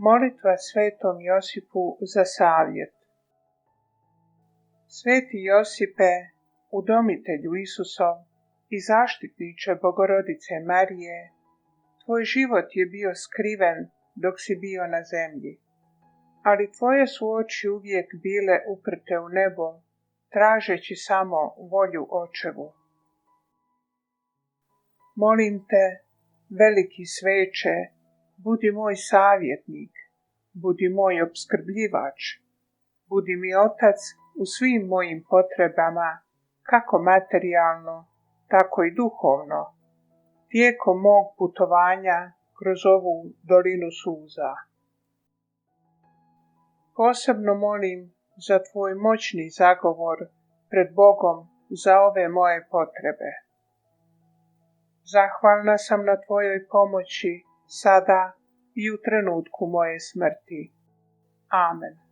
Molitva svetom Josipu za savjet. Sveti Josipe, udomitelju Isusov i zaštitniče Bogorodice Marije, tvoj život je bio skriven dok si bio na zemlji, ali tvoje su oči uvijek bile uprte u nebo, tražeći samo volju Očevu. Molim te, veliki sveče, budi moj savjetnik, budi moj opskrbljivač, budi mi otac u svim mojim potrebama, kako materijalno, tako i duhovno, tijekom mog putovanja kroz ovu dolinu suza. Posebno molim za tvoj moćni zagovor pred Bogom za ove moje potrebe. Zahvalna sam na tvojoj pomoći sada i u trenutku moje smrti. Amen.